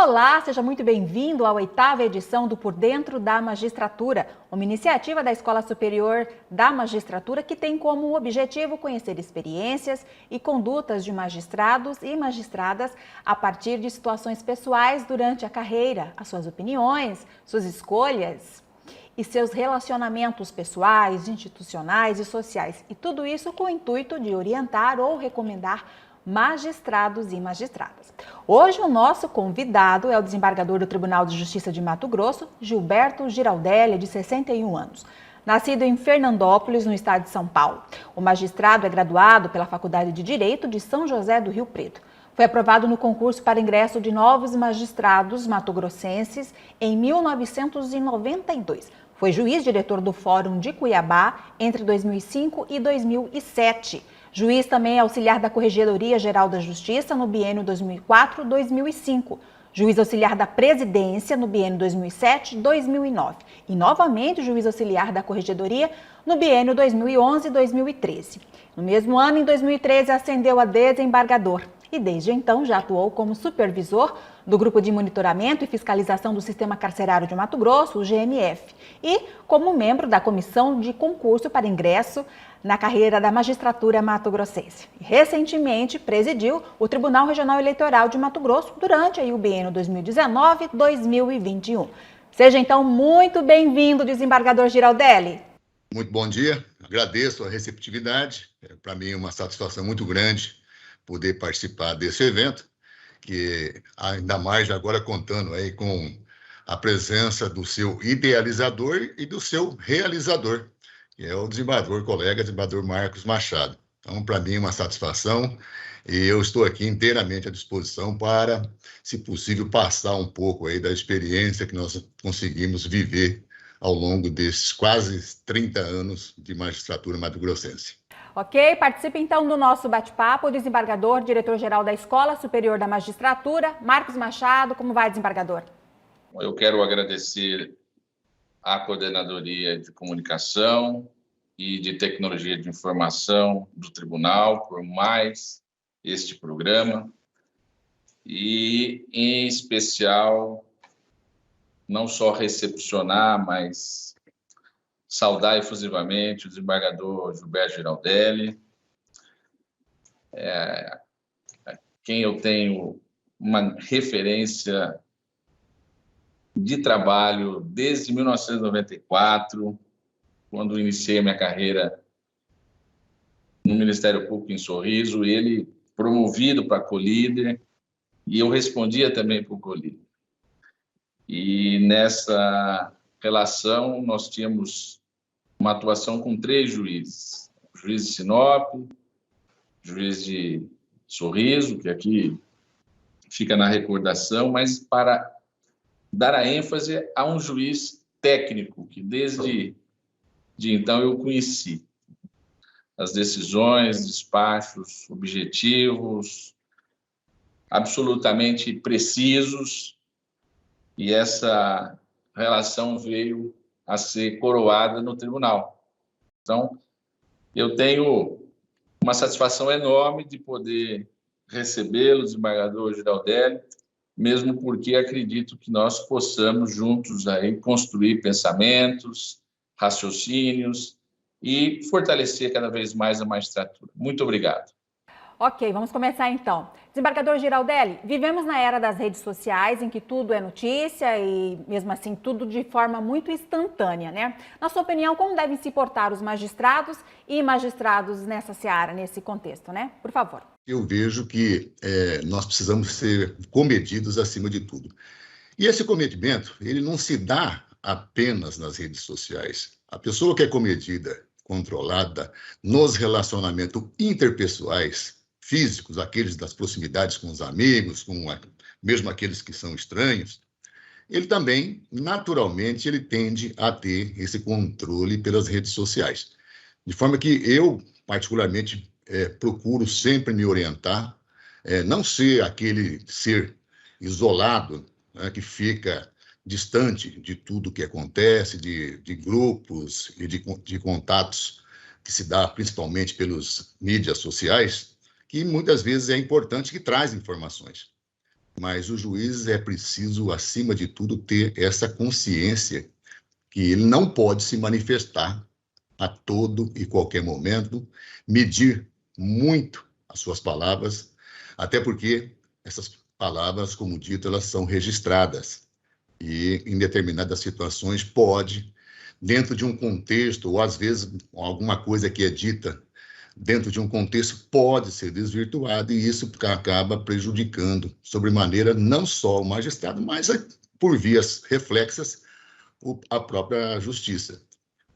Olá, seja muito bem-vindo à 8ª edição do Por Dentro da Magistratura, uma iniciativa da Escola Superior da Magistratura que tem como objetivo conhecer experiências e condutas de magistrados e magistradas a partir de situações pessoais durante a carreira, as suas opiniões, suas escolhas e seus relacionamentos pessoais, institucionais e sociais. E tudo isso com o intuito de orientar ou recomendar magistrados e magistradas. Hoje o nosso convidado é o desembargador do Tribunal de Justiça de Mato Grosso, Gilberto Giraldelli, de 61 anos. Nascido em Fernandópolis, no estado de São Paulo. O magistrado é graduado pela Faculdade de Direito de São José do Rio Preto. Foi aprovado no concurso para ingresso de novos magistrados matogrossenses em 1992. Foi juiz-diretor do Fórum de Cuiabá entre 2005 e 2007. Juiz também auxiliar da Corregedoria Geral da Justiça no biênio 2004-2005. Juiz auxiliar da Presidência no biênio 2007-2009. E novamente juiz auxiliar da Corregedoria no biênio 2011-2013. No mesmo ano, em 2013, ascendeu a desembargador. E desde então já atuou como supervisor do Grupo de Monitoramento e Fiscalização do Sistema Carcerário de Mato Grosso, o GMF, e como membro da Comissão de Concurso para Ingresso na carreira da magistratura mato-grossense. Recentemente presidiu o Tribunal Regional Eleitoral de Mato Grosso durante o biênio 2019-2021. Seja então muito bem-vindo, desembargador Giraldelli. Muito bom dia, agradeço a receptividade, para mim é uma satisfação muito grande poder participar desse evento, que ainda mais agora contando aí com a presença do seu idealizador e do seu realizador, que é o desembargador Marcos Machado. Então, para mim é uma satisfação e eu estou aqui inteiramente à disposição para, se possível, passar um pouco aí da experiência que nós conseguimos viver ao longo desses quase 30 anos de magistratura mato-grossense. Ok, participe então do nosso bate-papo, o desembargador, diretor-geral da Escola Superior da Magistratura, Marcos Machado. Como vai, desembargador? Eu quero agradecer à Coordenadoria de Comunicação e de Tecnologia de Informação do Tribunal por mais este programa e, em especial, não só recepcionar, mas saudar efusivamente o desembargador Gilberto Giraldelli, quem eu tenho uma referência de trabalho desde 1994, quando iniciei minha carreira no Ministério Público em Sorriso, ele promovido para co-líder, e eu respondia também para o co-líder. E nessa relação, nós tínhamos uma atuação com 3 juízes. O juiz de Sinop, juiz de Sorriso, que aqui fica na recordação, mas para dar a ênfase a um juiz técnico, que desde então eu conheci. As decisões, despachos objetivos, absolutamente precisos, e essa relação veio a ser coroada no tribunal. Então, eu tenho uma satisfação enorme de poder recebê-lo, desembargador Giraldelli, mesmo porque acredito que nós possamos juntos aí construir pensamentos, raciocínios e fortalecer cada vez mais a magistratura. Muito obrigado. Ok, vamos começar então. Desembargador Giraldelli, vivemos na era das redes sociais em que tudo é notícia e, mesmo assim, tudo de forma muito instantânea, né? Na sua opinião, como devem se portar os magistrados e magistrados nessa seara, nesse contexto, né? Por favor. Eu vejo que nós precisamos ser comedidos acima de tudo. E esse comedimento, ele não se dá apenas nas redes sociais. A pessoa que é comedida, controlada nos relacionamentos interpessoais, físicos, aqueles das proximidades com os amigos, mesmo aqueles que são estranhos, ele também, naturalmente, ele tende a ter esse controle pelas redes sociais. De forma que eu, particularmente, procuro sempre me orientar, não ser aquele ser isolado, né, que fica distante de tudo que acontece, de grupos e de contatos que se dá principalmente pelas mídias sociais, que muitas vezes é importante, que traz informações. mas o juiz é preciso, acima de tudo, ter essa consciência que ele não pode se manifestar a todo e qualquer momento, medir muito as suas palavras, até porque essas palavras, como dito, elas são registradas e, em determinadas situações, pode, dentro de um contexto, ou às vezes alguma coisa que é dita dentro de um contexto, pode ser desvirtuada e isso acaba prejudicando, sobremaneira, não só o magistrado, mas, por vias reflexas, a própria justiça.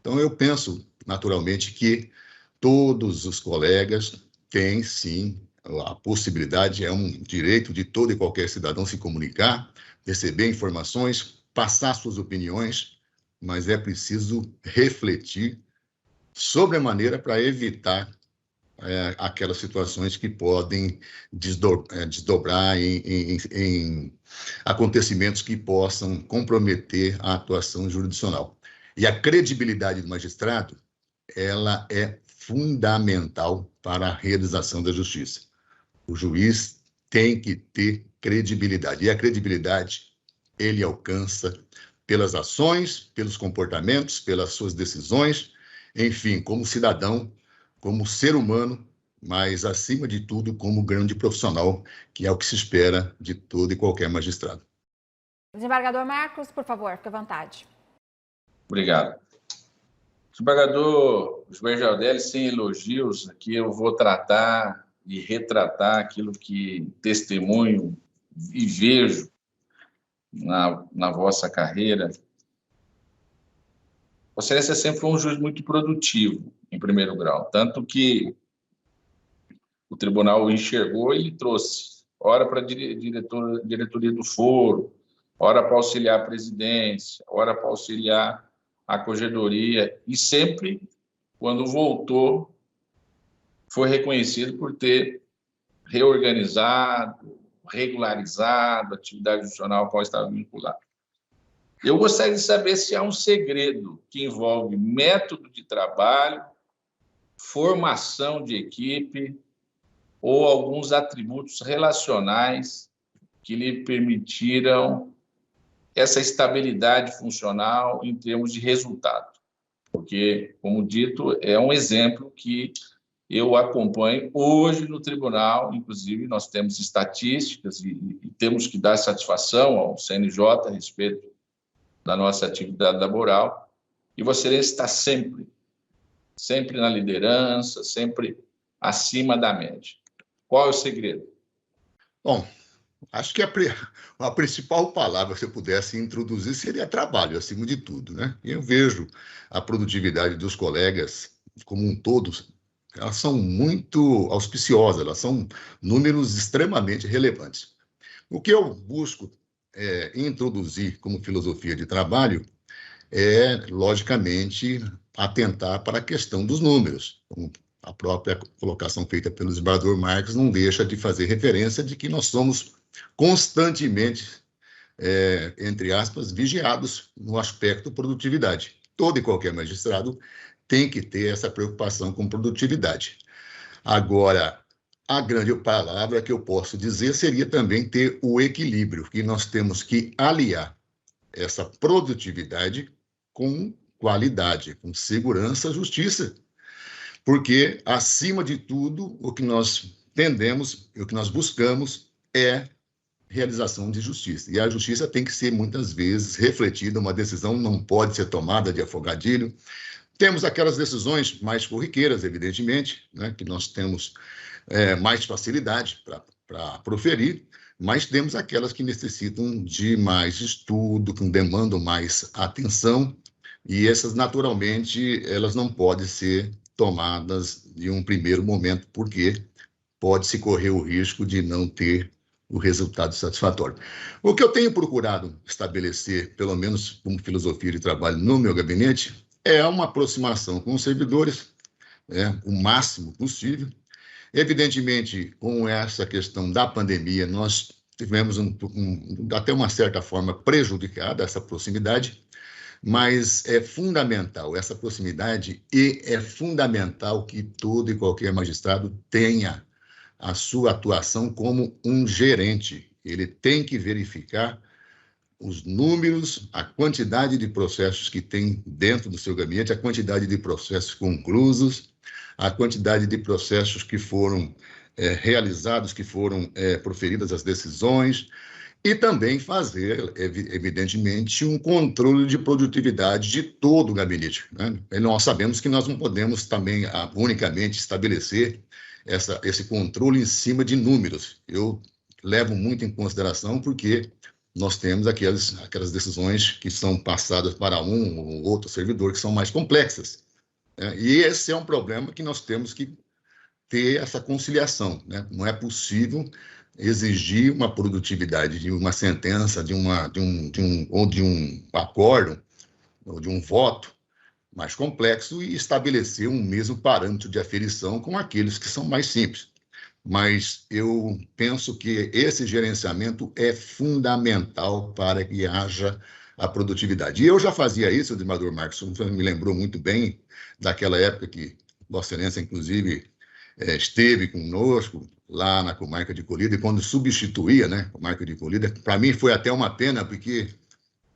Então, eu penso, naturalmente, que todos os colegas têm, sim, a possibilidade, é um direito de todo e qualquer cidadão se comunicar, receber informações, passar suas opiniões, mas é preciso refletir sobre a maneira para evitar aquelas situações que podem desdobrar em acontecimentos que possam comprometer a atuação jurisdicional. E a credibilidade do magistrado, ela é fundamental para a realização da justiça. O juiz tem que ter credibilidade, e a credibilidade ele alcança pelas ações, pelos comportamentos, pelas suas decisões, enfim, como cidadão, como ser humano, mas, acima de tudo, como grande profissional, que é o que se espera de todo e qualquer magistrado. Desembargador Marcos, por favor, fique à vontade. Obrigado. Desembargador Gilberto, sem elogios, aqui eu vou tratar e retratar aquilo que testemunho e vejo na vossa carreira. Vossa Excelência sempre foi um juiz muito produtivo, em primeiro grau, tanto que o tribunal o enxergou e trouxe, ora para a diretoria do foro, ora para auxiliar a presidência, ora para auxiliar a corregedoria, e sempre, quando voltou, foi reconhecido por ter reorganizado, regularizado a atividade judicial a qual estava vinculado. Eu gostaria de saber se há um segredo que envolve método de trabalho, formação de equipe ou alguns atributos relacionais que lhe permitiram essa estabilidade funcional em termos de resultado. Porque, como dito, é um exemplo que eu acompanho hoje no tribunal, inclusive nós temos estatísticas e temos que dar satisfação ao CNJ a respeito da nossa atividade laboral, e Vossa Excelência está sempre na liderança, sempre acima da média. Qual é o segredo? Bom, acho que a principal palavra, se eu pudesse introduzir, seria trabalho, acima de tudo, né? Eu vejo a produtividade dos colegas como um todo, elas são muito auspiciosas, elas são números extremamente relevantes. O que eu busco introduzir como filosofia de trabalho é, logicamente, atentar para a questão dos números. Como a própria colocação feita pelo desembargador Marcos não deixa de fazer referência de que nós somos constantemente, entre aspas, vigiados no aspecto produtividade. Todo e qualquer magistrado tem que ter essa preocupação com produtividade. Agora, a grande palavra que eu posso dizer seria também ter o equilíbrio, que nós temos que aliar essa produtividade com qualidade, com segurança, justiça. Porque, acima de tudo, o que nós tendemos, o que nós buscamos é realização de justiça. E a justiça tem que ser, muitas vezes, refletida, uma decisão não pode ser tomada de afogadilho. Temos aquelas decisões mais corriqueiras, evidentemente, né, que nós temos mais facilidade para proferir, mas temos aquelas que necessitam de mais estudo, que demandam mais atenção, e essas, naturalmente, elas não podem ser tomadas de um primeiro momento, porque pode-se correr o risco de não ter o resultado satisfatório. O que eu tenho procurado estabelecer, pelo menos como filosofia de trabalho no meu gabinete, é uma aproximação com os servidores, o máximo possível. Evidentemente, com essa questão da pandemia, nós tivemos até uma certa forma prejudicada essa proximidade, mas é fundamental essa proximidade e é fundamental que todo e qualquer magistrado tenha a sua atuação como um gerente. ele tem que verificar os números, a quantidade de processos que tem dentro do seu gabinete, a quantidade de processos conclusos, a quantidade de processos que foram realizados, que foram proferidas as decisões, e também fazer, evidentemente, um controle de produtividade de todo o gabinete, né? E nós sabemos que nós não podemos também unicamente estabelecer esse controle em cima de números. Eu levo muito em consideração porque nós temos aquelas decisões que são passadas para um ou outro servidor que são mais complexas, né? E esse é um problema que nós temos que ter essa conciliação, né? Não é possível exigir uma produtividade de uma sentença, de um acordo, ou de um voto mais complexo e estabelecer um mesmo parâmetro de aferição com aqueles que são mais simples. Mas eu penso que esse gerenciamento é fundamental para que haja a produtividade. E eu já fazia isso, o desembargador Marcos me lembrou muito bem daquela época que Vossa Excelência, inclusive, esteve conosco lá na comarca de Colíder, e quando substituía, né, a comarca de Colíder, para mim foi até uma pena, porque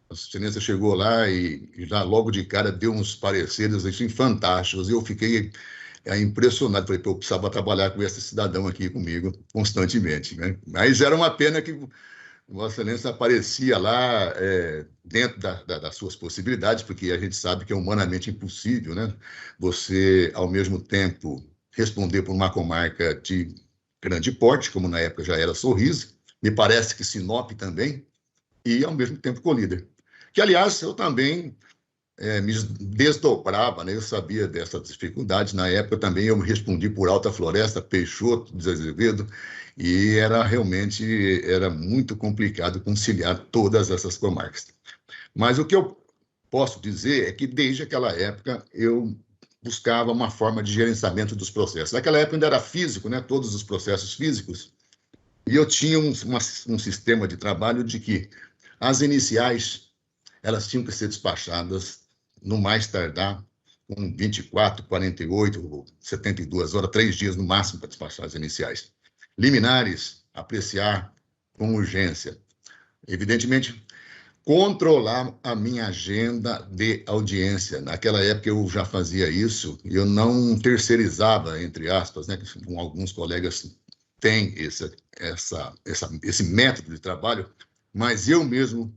Vossa Excelência chegou lá e já logo de cara deu uns pareceres assim, fantásticos, e eu fiquei impressionado, falei, eu precisava trabalhar com esse cidadão aqui comigo constantemente, né? Mas era uma pena que Vossa Excelência aparecia lá dentro das suas possibilidades, porque a gente sabe que é humanamente impossível, né? Você, ao mesmo tempo, responder por uma comarca de grande porte, como na época já era Sorriso, me parece que Sinop também, e, ao mesmo tempo, Colíder. Que, aliás, eu também me desdobrava, né? Eu sabia dessas dificuldades. Na época, também, eu respondi por Alta Floresta, Peixoto, de Azevedo, e era muito complicado conciliar todas essas comarcas. Mas o que eu posso dizer é que, desde aquela época, eu buscava uma forma de gerenciamento dos processos. Naquela época ainda era físico, né? Todos os processos físicos, e eu tinha um sistema de trabalho de que as iniciais elas tinham que ser despachadas no mais tardar com 24, 48 ou 72 horas, 3 dias no máximo para despachar as iniciais. Liminares, apreciar com urgência. Evidentemente, controlar a minha agenda de audiência. Naquela época eu já fazia isso, eu não terceirizava, entre aspas, né, com alguns colegas têm esse método de trabalho, mas eu mesmo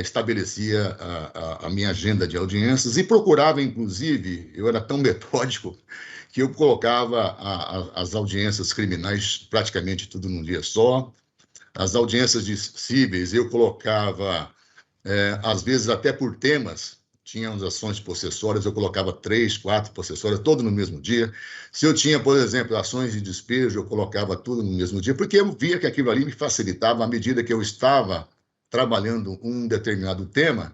estabelecia a minha agenda de audiências e procurava, inclusive, eu era tão metódico que eu colocava as audiências criminais praticamente tudo num dia só, as audiências de cíveis eu colocava às vezes até por temas, tinha as ações possessórias, eu colocava 3, 4 possessórias, todo no mesmo dia. Se eu tinha, por exemplo, ações de despejo, eu colocava tudo no mesmo dia, porque eu via que aquilo ali me facilitava à medida que eu estava trabalhando um determinado tema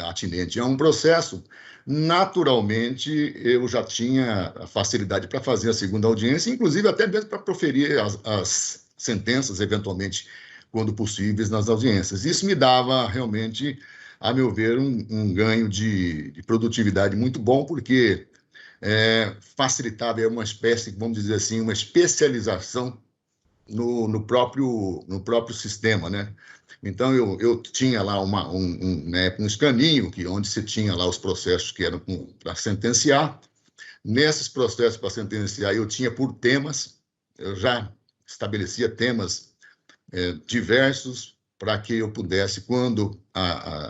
atinente a um processo. Naturalmente, eu já tinha a facilidade para fazer a segunda audiência, inclusive até mesmo para proferir as sentenças, eventualmente, quando possíveis, nas audiências. Isso me dava, realmente, a meu ver, um ganho de produtividade muito bom, porque facilitava uma espécie, vamos dizer assim, uma especialização no próprio sistema, né? Então, eu tinha lá um escaninho, onde você tinha lá os processos que eram para sentenciar. Nesses processos para sentenciar, eu tinha por temas, eu já estabelecia temas diversos para que eu pudesse, quando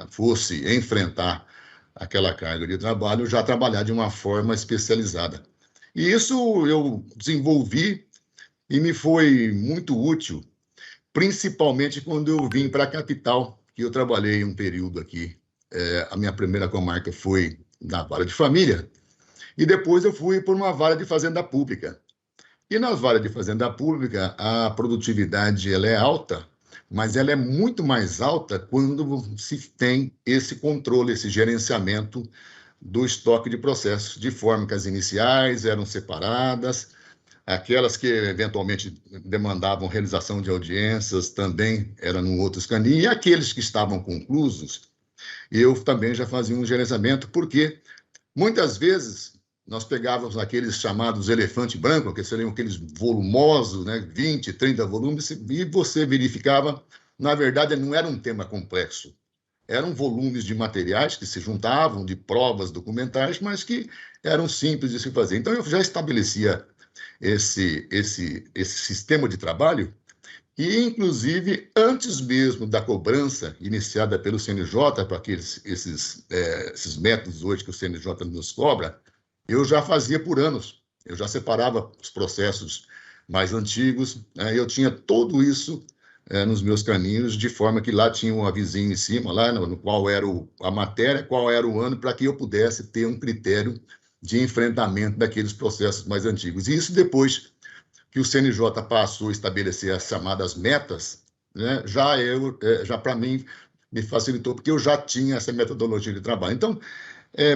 fosse enfrentar aquela carga de trabalho, já trabalhar de uma forma especializada. E isso eu desenvolvi e me foi muito útil, principalmente quando eu vim para a capital, que eu trabalhei um período aqui. A minha primeira comarca foi na vara de família, e depois eu fui por uma vara de fazenda pública. E nas varas de fazenda pública, a produtividade ela é alta, mas ela é muito mais alta quando se tem esse controle, esse gerenciamento do estoque de processos, de forma que as iniciais eram separadas, aquelas que eventualmente demandavam realização de audiências também eram num outro escaninho, e aqueles que estavam conclusos, eu também já fazia um gerenciamento, porque muitas vezes nós pegávamos aqueles chamados elefante branco, que seriam aqueles volumosos, né, 20, 30 volumes, e você verificava, na verdade, não era um tema complexo. Eram volumes de materiais que se juntavam, de provas documentais, mas que eram simples de se fazer. Então, eu já estabelecia esse sistema de trabalho e, inclusive, antes mesmo da cobrança iniciada pelo CNJ, para esses métodos hoje que o CNJ nos cobra, eu já fazia por anos. Eu já separava os processos mais antigos, né? Eu tinha tudo isso nos meus caminhos, de forma que lá tinha um avisinho em cima, lá no qual era a matéria, qual era o ano, para que eu pudesse ter um critério de enfrentamento daqueles processos mais antigos. E isso depois que o CNJ passou a estabelecer as chamadas metas, né, já para mim me facilitou, porque eu já tinha essa metodologia de trabalho. Então,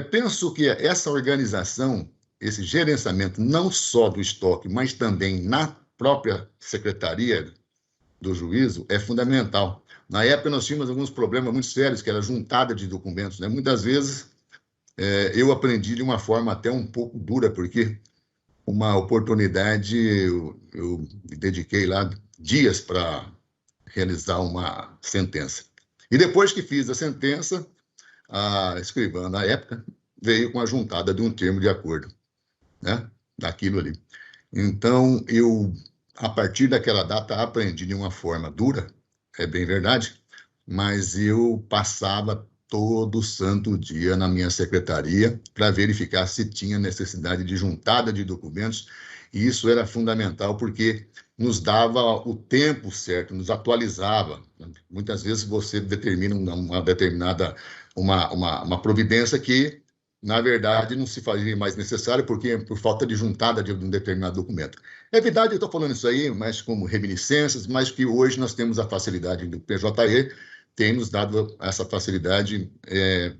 penso que essa organização, esse gerenciamento, não só do estoque, mas também na própria secretaria do juízo, é fundamental. Na época, nós tínhamos alguns problemas muito sérios, que era a juntada de documentos, né? Muitas vezes, eu aprendi de uma forma até um pouco dura, porque uma oportunidade, eu me dediquei lá dias para realizar uma sentença. E depois que fiz a sentença, a escrivã, na época, veio com a juntada de um termo de acordo, né? Daquilo ali. Então, eu, a partir daquela data, aprendi de uma forma dura, é bem verdade, mas eu passava todo santo dia na minha secretaria para verificar se tinha necessidade de juntada de documentos, e isso era fundamental porque nos dava o tempo certo, nos atualizava. Muitas vezes você determina uma determinada uma providência que, na verdade, não se fazia mais necessário porque por falta de juntada de um determinado documento. É verdade, eu estou falando isso aí, mas como reminiscências, mas que hoje nós temos a facilidade do PJE, tem nos dado essa facilidade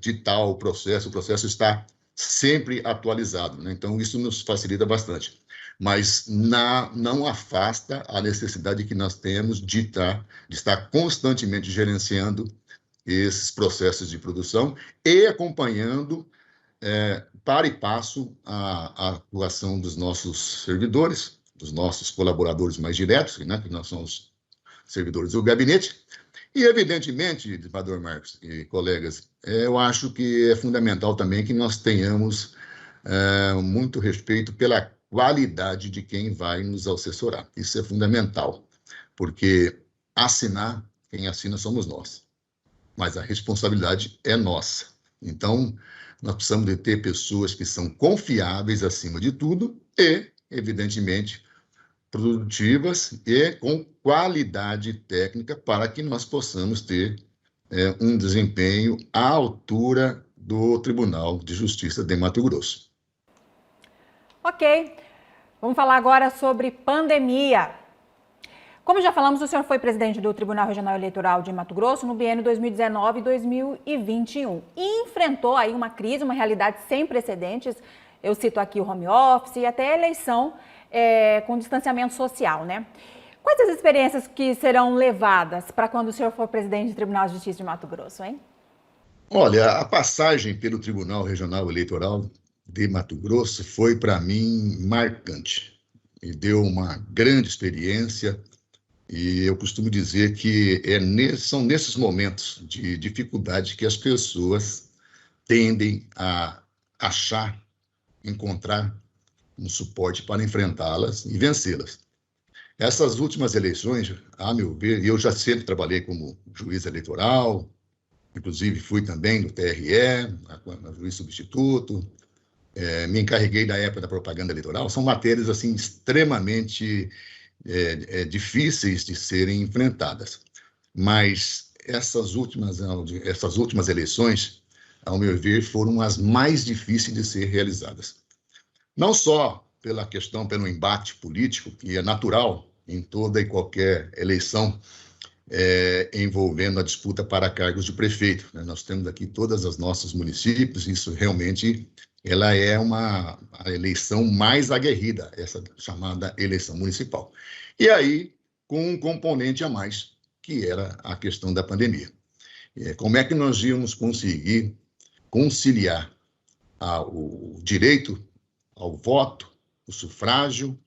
de tal o processo está sempre atualizado, né? Então, isso nos facilita bastante. Mas não afasta a necessidade que nós temos de estar constantemente gerenciando esses processos de produção e acompanhando para e passo a atuação dos nossos servidores, dos nossos colaboradores mais diretos, né, que nós somos servidores do gabinete. E, evidentemente, Eduardo Marcos e colegas, eu acho que é fundamental também que nós tenhamos muito respeito pela qualidade de quem vai nos assessorar. Isso é fundamental, porque quem assina somos nós, mas a responsabilidade é nossa. Então, nós precisamos de ter pessoas que são confiáveis acima de tudo e, evidentemente, produtivas e com qualidade técnica para que nós possamos ter um desempenho à altura do Tribunal de Justiça de Mato Grosso. Ok, vamos falar agora sobre pandemia. Como já falamos, o senhor foi presidente do Tribunal Regional Eleitoral de Mato Grosso no biênio 2019 e 2021 e enfrentou aí uma crise, uma realidade sem precedentes. Eu cito aqui o home office e até a eleição com distanciamento social, né? Quais as experiências que serão levadas para quando o senhor for presidente do Tribunal de Justiça de Mato Grosso, hein? Olha, a passagem pelo Tribunal Regional Eleitoral de Mato Grosso foi, para mim, marcante. Me deu uma grande experiência e eu costumo dizer que são nesses momentos de dificuldade que as pessoas tendem a encontrar um suporte para enfrentá-las e vencê-las. Essas últimas eleições, a meu ver, eu já sempre trabalhei como juiz eleitoral, inclusive fui também no TRE, juiz substituto, me encarreguei da época da propaganda eleitoral. São matérias assim extremamente difíceis de serem enfrentadas. Mas essas últimas eleições, ao meu ver, foram as mais difíceis de ser realizadas. Não só pelo embate político, que é natural em toda e qualquer eleição envolvendo a disputa para cargos de prefeito, né? Nós temos aqui todos os nossos municípios, isso realmente ela é a eleição mais aguerrida, essa chamada eleição municipal. E aí, com um componente a mais, que era a questão da pandemia. Como é que nós íamos conseguir conciliar o direito ao voto, o sufrágio,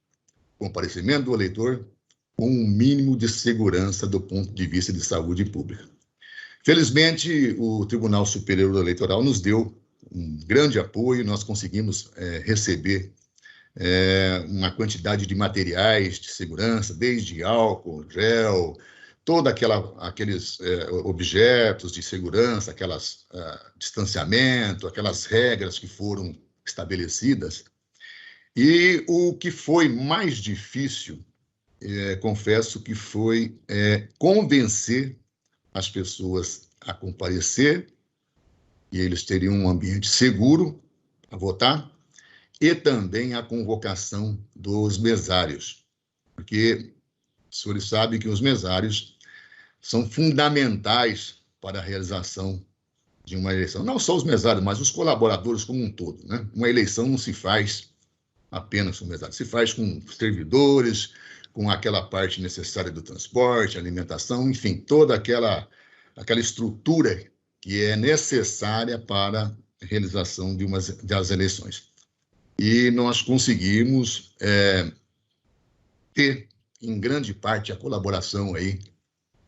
comparecimento do eleitor, com um mínimo de segurança do ponto de vista de saúde pública. Felizmente, o Tribunal Superior Eleitoral nos deu um grande apoio, nós conseguimos receber uma quantidade de materiais de segurança, desde álcool, gel, todos aqueles objetos de segurança, distanciamento, aquelas regras que foram estabelecidas. E o que foi mais difícil, confesso que foi convencer as pessoas a comparecer, e eles teriam um ambiente seguro a votar, e também a convocação dos mesários, porque os senhores sabem que os mesários são fundamentais para a realização de uma eleição. Não só os mesários, mas os colaboradores como um todo, né? Uma eleição não se faz apenas com mesários, se faz com servidores, com aquela parte necessária do transporte, alimentação, enfim, toda aquela estrutura que é necessária para a realização das eleições. E nós conseguimos ter, em grande parte, a colaboração aí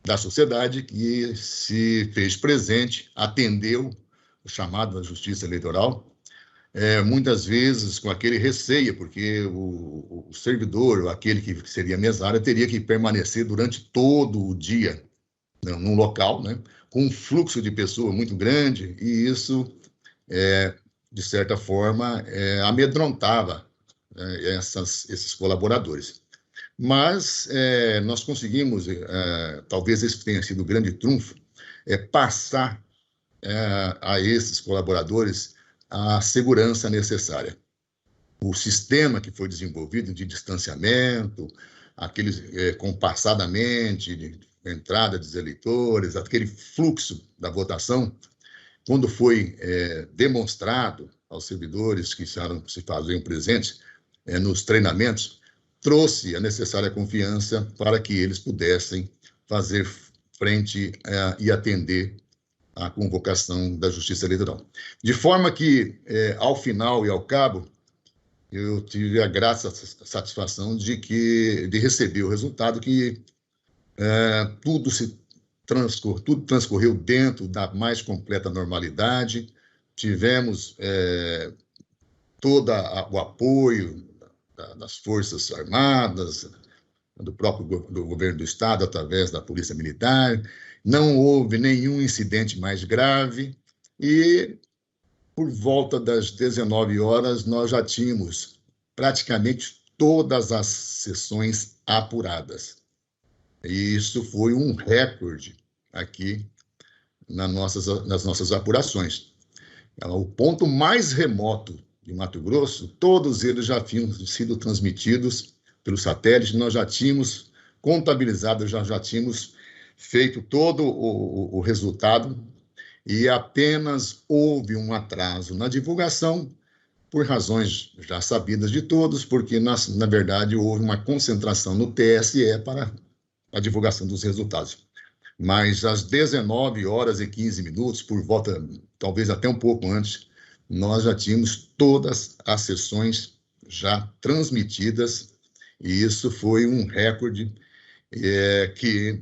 da sociedade, que se fez presente, atendeu o chamado da Justiça Eleitoral, muitas vezes com aquele receio, porque o servidor, ou aquele que seria mesário, teria que permanecer durante todo o dia num local, né, com um fluxo de pessoa muito grande, e isso, de certa forma, amedrontava esses colaboradores. Mas nós conseguimos, talvez esse tenha sido o grande trunfo, passar a esses colaboradores a segurança necessária. O sistema que foi desenvolvido de distanciamento, aqueles compassadamente, de entrada dos eleitores, aquele fluxo da votação, quando foi demonstrado aos servidores que se faziam presentes nos treinamentos, trouxe a necessária confiança para que eles pudessem fazer frente e atender à convocação da Justiça Eleitoral. De forma que, ao final e ao cabo, eu tive a grata satisfação de receber o resultado que tudo transcorreu dentro da mais completa normalidade. Tivemos todo o apoio das Forças Armadas, do governo do Estado, através da Polícia Militar. Não houve nenhum incidente mais grave e, por volta das 19 horas, nós já tínhamos praticamente todas as sessões apuradas. E isso foi um recorde aqui nas nossas apurações. O ponto mais remoto de Mato Grosso, todos eles já tinham sido transmitidos pelo satélite, nós já tínhamos contabilizado, já tínhamos feito todo o resultado, e apenas houve um atraso na divulgação, por razões já sabidas de todos, porque, na verdade, houve uma concentração no TSE para a divulgação dos resultados. Mas às 19 horas e 15 minutos, por volta, talvez até um pouco antes, nós já tínhamos todas as sessões já transmitidas, e isso foi um recorde que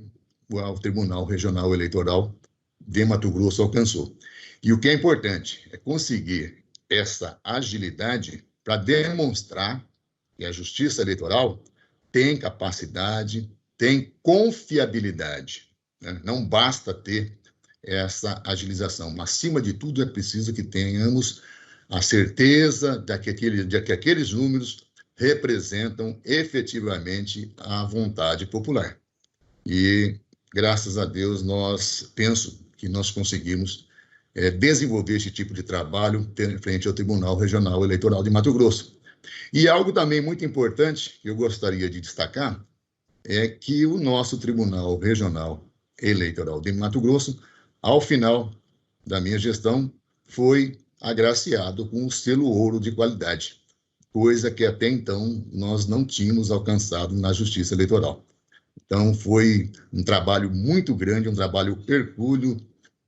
o Tribunal Regional Eleitoral de Mato Grosso alcançou. E o que é importante é conseguir essa agilidade para demonstrar que a Justiça Eleitoral tem capacidade, tem confiabilidade, né? Não basta ter essa agilização, mas, acima de tudo, é preciso que tenhamos a certeza de que aqueles números representam efetivamente a vontade popular. E, graças a Deus, penso que nós conseguimos desenvolver esse tipo de trabalho frente ao Tribunal Regional Eleitoral de Mato Grosso. E algo também muito importante que eu gostaria de destacar é que o nosso Tribunal Regional Eleitoral de Mato Grosso, ao final da minha gestão, foi agraciado com o selo ouro de qualidade, coisa que até então nós não tínhamos alcançado na Justiça Eleitoral. Então, foi um trabalho muito grande, um trabalho hercúleo,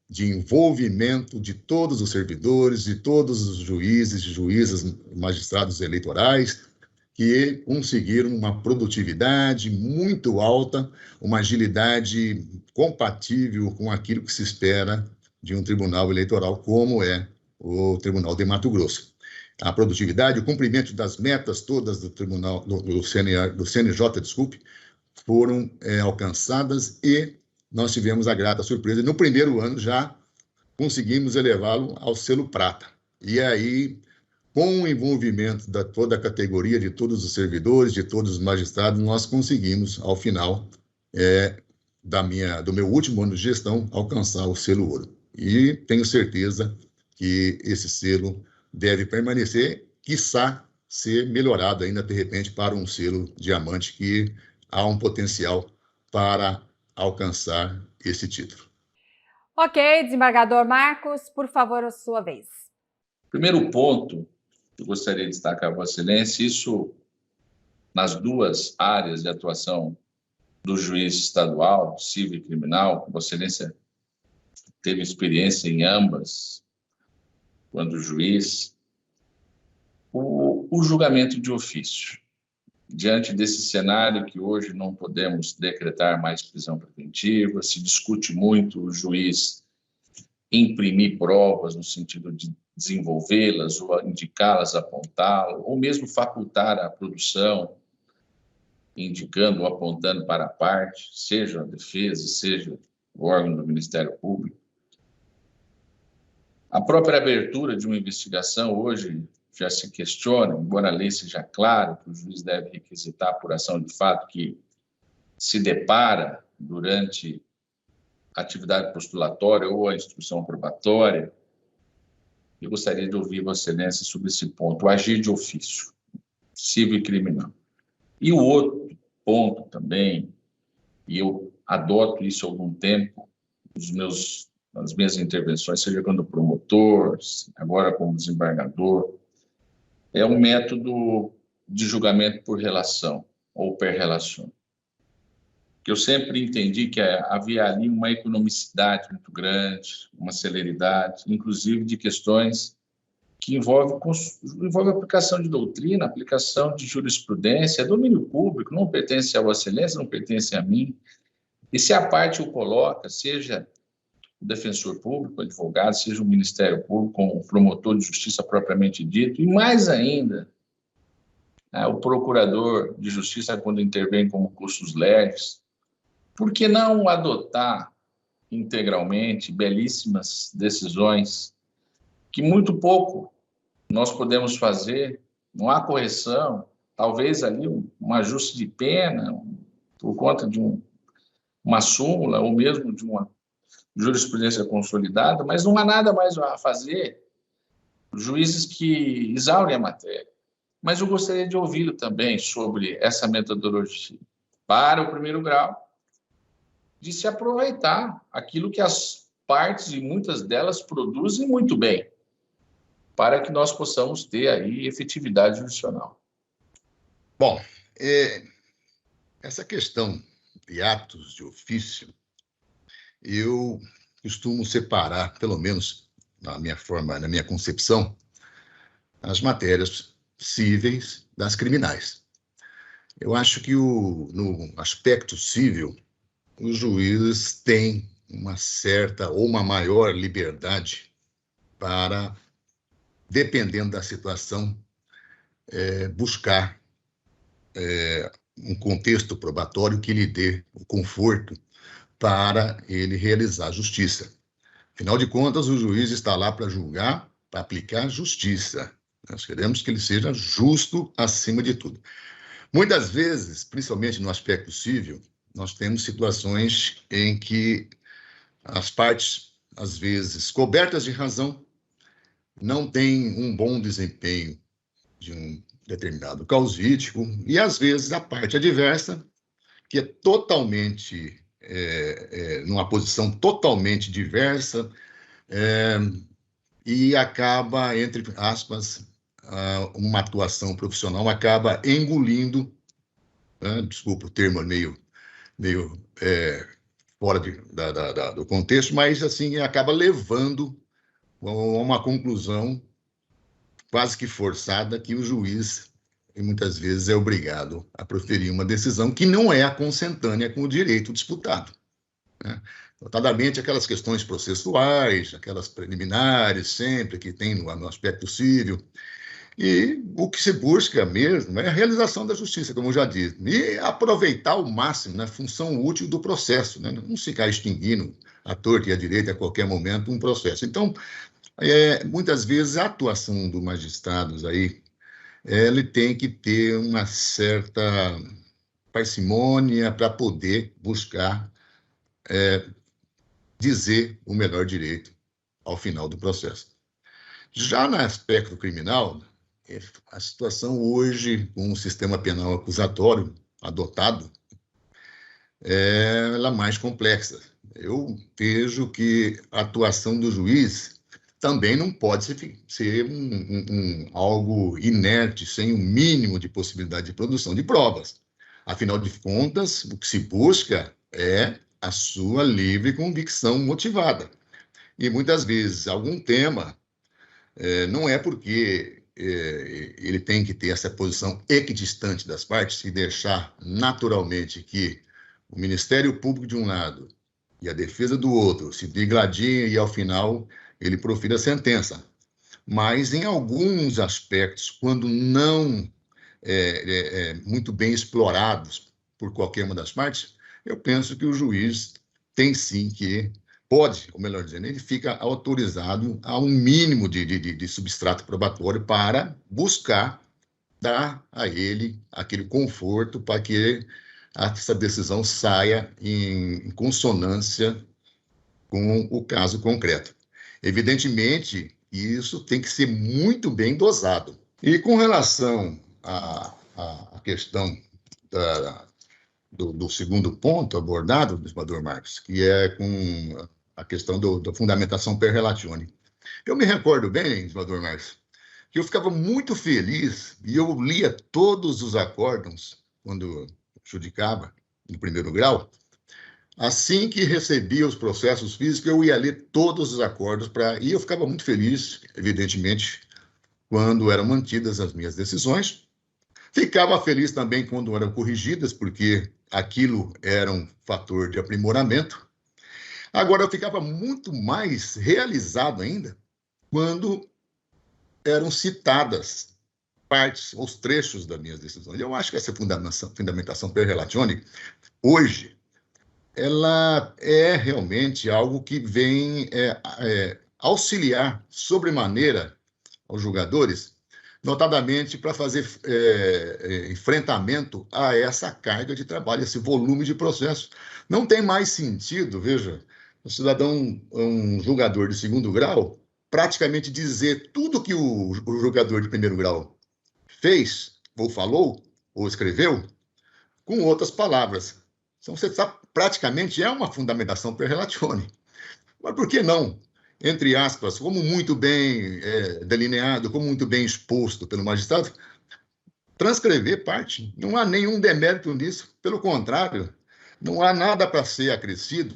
de envolvimento de todos os servidores, de todos os juízes, juízas, magistrados eleitorais, que conseguiram uma produtividade muito alta, uma agilidade compatível com aquilo que se espera de um tribunal eleitoral, como é o Tribunal de Mato Grosso. A produtividade, o cumprimento das metas todas do Tribunal, do CNJ, desculpe, foram alcançadas e nós tivemos a grata surpresa. No primeiro ano já conseguimos elevá-lo ao selo prata. E aí, com o envolvimento da toda a categoria, de todos os servidores, de todos os magistrados, nós conseguimos, ao final do meu último ano de gestão, alcançar o selo ouro. E tenho certeza que esse selo deve permanecer, quiçá ser melhorado ainda, de repente, para um selo diamante, que há um potencial para alcançar esse título. Ok, desembargador Marcos, por favor, a sua vez. Primeiro ponto que eu gostaria de destacar, Vossa Excelência, isso nas duas áreas de atuação do juiz estadual, civil e criminal. Vossa Excelência teve experiência em ambas, quando juiz. O julgamento de ofício. Diante desse cenário que hoje não podemos decretar mais prisão preventiva, se discute muito o juiz imprimir provas no sentido de desenvolvê-las ou indicá-las, apontá-las, ou mesmo facultar a produção, indicando ou apontando para a parte, seja a defesa, seja o órgão do Ministério Público. A própria abertura de uma investigação hoje já se questiona, embora a lei seja clara que o juiz deve requisitar a apuração de fato que se depara durante a atividade postulatória ou a instrução probatória. Eu gostaria de ouvir Vossa Excelência sobre esse ponto, o agir de ofício, civil e criminal. E o outro ponto também, e eu adoto isso há algum tempo, nas minhas intervenções, seja quando promotor, agora como desembargador, é um método de julgamento por relação, ou per relação. Eu sempre entendi que havia ali uma economicidade muito grande, uma celeridade, inclusive de questões que envolvem a aplicação de doutrina, aplicação de jurisprudência, domínio público, não pertence a Vossa Excelência, não pertence a mim. E se a parte o coloca, seja o defensor público, o advogado, seja o Ministério Público, como o promotor de justiça propriamente dito, e mais ainda, o procurador de justiça, quando intervém como custos leves, por que não adotar integralmente belíssimas decisões que muito pouco nós podemos fazer, não há correção, talvez ali um ajuste de pena por conta de uma súmula ou mesmo de uma jurisprudência consolidada, mas não há nada mais a fazer, juízes que exaurem a matéria. Mas eu gostaria de ouvi-lo também sobre essa metodologia para o primeiro grau, de se aproveitar aquilo que as partes, e muitas delas, produzem muito bem, para que nós possamos ter aí efetividade jurisdicional. Bom, essa questão de atos de ofício, eu costumo separar, pelo menos na minha concepção, as matérias cíveis das criminais. Eu acho que no aspecto civil, os juízes têm uma certa ou uma maior liberdade para, dependendo da situação, buscar um contexto probatório que lhe dê o conforto para ele realizar a justiça. Afinal de contas, o juiz está lá para julgar, para aplicar justiça. Nós queremos que ele seja justo acima de tudo. Muitas vezes, principalmente no aspecto civil, nós temos situações em que as partes, às vezes, cobertas de razão, não têm um bom desempenho de um determinado causídico, e, às vezes, a parte adversa, que é totalmente, numa posição totalmente diversa, e acaba, entre aspas, uma atuação profissional, acaba engolindo, desculpa o termo meio fora do contexto, mas assim acaba levando a uma conclusão quase que forçada que o juiz, muitas vezes, é obrigado a proferir uma decisão que não é consentânea com o direito disputado, né? Notadamente, aquelas questões processuais, aquelas preliminares sempre que tem no aspecto civil. E o que se busca mesmo é a realização da justiça, como eu já disse, e aproveitar ao máximo, né, a função útil do processo, né? Não ficar extinguindo à torta e à direita a qualquer momento um processo. Então, muitas vezes a atuação dos magistrados aí, ele tem que ter uma certa parcimônia para poder buscar dizer o melhor direito ao final do processo. Já no aspecto criminal, a situação hoje, com o sistema penal acusatório adotado, ela é mais complexa. Eu vejo que a atuação do juiz também não pode ser algo inerte, sem o mínimo de possibilidade de produção de provas. Afinal de contas, o que se busca é a sua livre convicção motivada. E muitas vezes, algum tema, não é porque ele tem que ter essa posição equidistante das partes e deixar naturalmente que o Ministério Público de um lado e a defesa do outro se degradiem e, ao final, ele profira a sentença. Mas, em alguns aspectos, quando não muito bem explorados por qualquer uma das partes, eu penso que o juiz tem sim que pode, ou melhor dizendo, ele fica autorizado a um mínimo de substrato probatório para buscar dar a ele aquele conforto para que essa decisão saia em consonância com o caso concreto. Evidentemente, isso tem que ser muito bem dosado. E com relação à questão do segundo ponto abordado, desembargador Marcos, que é com a questão da fundamentação per relatione. Eu me recordo bem, desembargador Marcos, que eu ficava muito feliz e eu lia todos os acórdãos quando judicava no primeiro grau. Assim que recebia os processos físicos, eu ia ler todos os acórdãos e eu ficava muito feliz, evidentemente, quando eram mantidas as minhas decisões. Ficava feliz também quando eram corrigidas, porque aquilo era um fator de aprimoramento. Agora, eu ficava muito mais realizado ainda quando eram citadas partes, os trechos das minhas decisões. Eu acho que essa fundamentação per relatione, hoje, ela é realmente algo que vem auxiliar sobremaneira aos julgadores, notadamente para fazer enfrentamento a essa carga de trabalho, esse volume de processo. Não tem mais sentido, veja, o cidadão, um julgador de segundo grau, praticamente dizer tudo que o julgador de primeiro grau fez, ou falou, ou escreveu, com outras palavras. Então, você sabe, praticamente é uma fundamentação per relatione. Mas por que não? Entre aspas, como muito bem delineado, como muito bem exposto pelo magistrado, transcrever parte. Não há nenhum demérito nisso. Pelo contrário, não há nada para ser acrescido,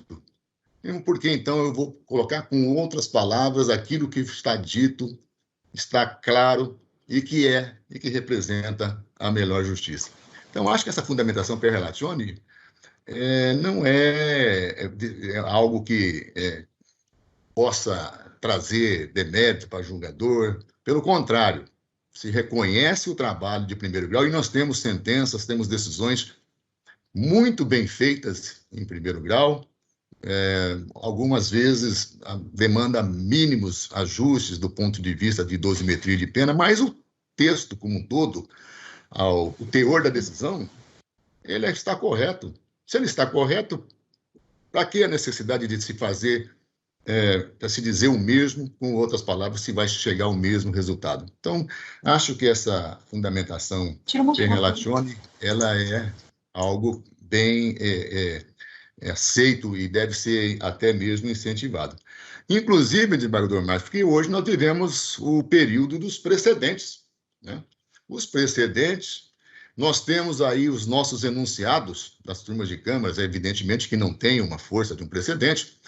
porque então eu vou colocar com outras palavras aquilo que está dito, está claro e que representa a melhor justiça. Então, acho que essa fundamentação per relatione não é algo que possa trazer demérito para o julgador. Pelo contrário, se reconhece o trabalho de primeiro grau e nós temos sentenças, temos decisões muito bem feitas em primeiro grau, algumas vezes demanda mínimos ajustes do ponto de vista de dosimetria de pena, mas o texto como um todo, o teor da decisão, ele está correto. Se ele está correto, para que a necessidade de se fazer, para se dizer o mesmo, com outras palavras, se vai chegar ao mesmo resultado? Então, acho que essa fundamentação per relatione, ela é algo bem aceito e deve ser até mesmo incentivado. Inclusive, desembargador Marcos, porque hoje nós vivemos o período dos precedentes, né? Os precedentes, Nós temos aí os nossos enunciados das turmas de câmaras, evidentemente que não tem uma força de um precedente,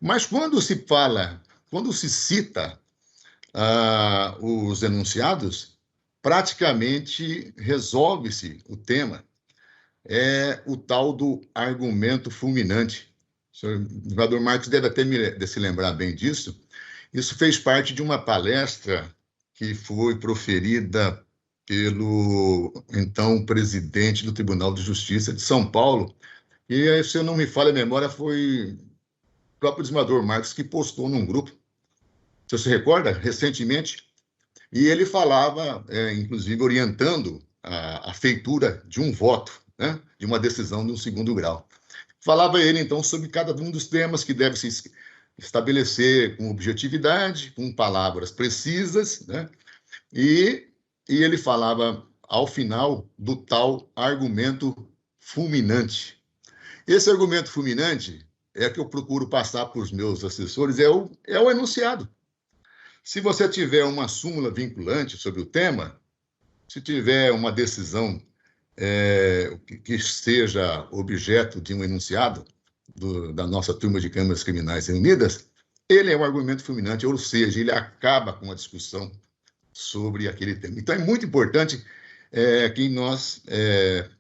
mas quando se cita os enunciados, praticamente resolve-se o tema. É o tal do argumento fulminante. O senhor Eduardo Marques deve até se lembrar bem disso. Isso fez parte de uma palestra que foi proferida pelo então presidente do Tribunal de Justiça de São Paulo, e, se eu não me falha a memória, foi o próprio desembargador Marques que postou num grupo, você se recorda, recentemente, e ele falava, inclusive, orientando a feitura de um voto, né, de uma decisão de um segundo grau. Falava ele, então, sobre cada um dos temas que deve se estabelecer com objetividade, com palavras precisas, né, e ele falava, ao final, do tal argumento fulminante. Esse argumento fulminante é que eu procuro passar para os meus assessores, é o enunciado. Se você tiver uma súmula vinculante sobre o tema, se tiver uma decisão que seja objeto de um enunciado da nossa turma de câmaras criminais reunidas, ele é um argumento fulminante, ou seja, ele acaba com a discussão sobre aquele tema. Então, é muito importante que nós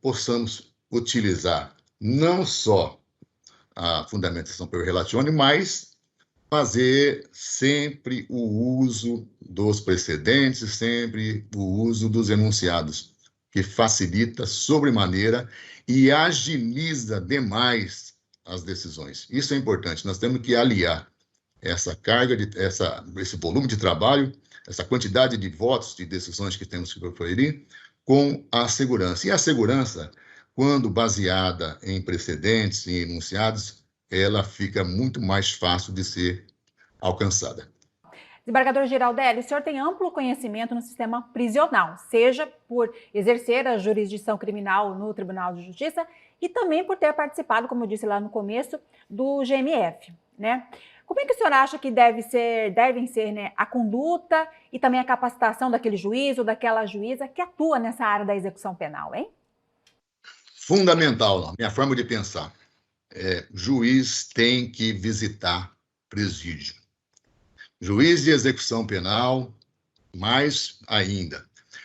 possamos utilizar não só a fundamentação per relatione, mas fazer sempre o uso dos precedentes, sempre o uso dos enunciados, que facilita sobremaneira e agiliza demais as decisões. Isso é importante, nós temos que aliar essa carga, esse volume de trabalho, essa quantidade de votos, de decisões que temos que proferir, com a segurança. E a segurança, quando baseada em precedentes e enunciados, ela fica muito mais fácil de ser alcançada. Desembargador Giraldelli, o senhor tem amplo conhecimento no sistema prisional, seja por exercer a jurisdição criminal no Tribunal de Justiça e também por ter participado, como eu disse lá no começo, do GMF, né? Como é que o senhor acha que devem ser, né, a conduta e também a capacitação daquele juiz ou daquela juíza que atua nessa área da execução penal, hein? Fundamental, minha forma de pensar. Juiz tem que visitar presídio. Juiz de execução penal, mais ainda.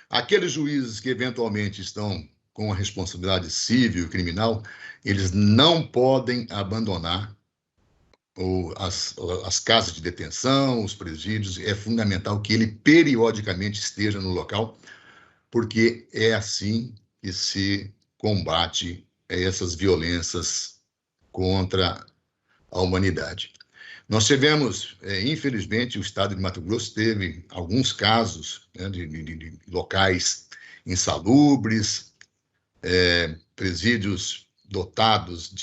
Aqueles juízes que eventualmente estão com a responsabilidade civil e criminal, eles não podem abandonar as casas de detenção, os presídios. É fundamental que ele periodicamente esteja no local, porque é assim que se combate essas violências contra a humanidade. Nós tivemos, infelizmente, o estado de Mato Grosso teve alguns casos, né, de locais insalubres, presídios dotados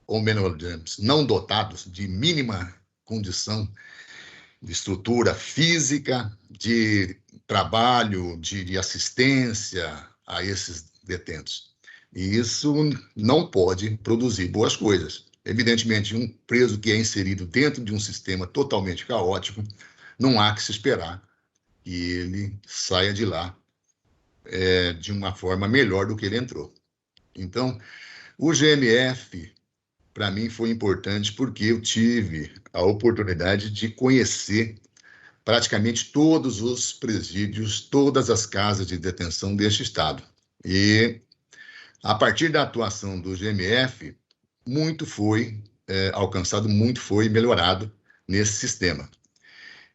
ou menos, não dotados de mínima condição de estrutura física, de trabalho, de assistência a esses detentos. E isso não pode produzir boas coisas. Evidentemente, um preso que é inserido dentro de um sistema totalmente caótico, não há que se esperar que ele saia de lá de uma forma melhor do que ele entrou. Então, o GMF, para mim, foi importante porque eu tive a oportunidade de conhecer praticamente todos os presídios, todas as casas de detenção deste estado. E, a partir da atuação do GMF, muito foi alcançado, muito foi melhorado nesse sistema.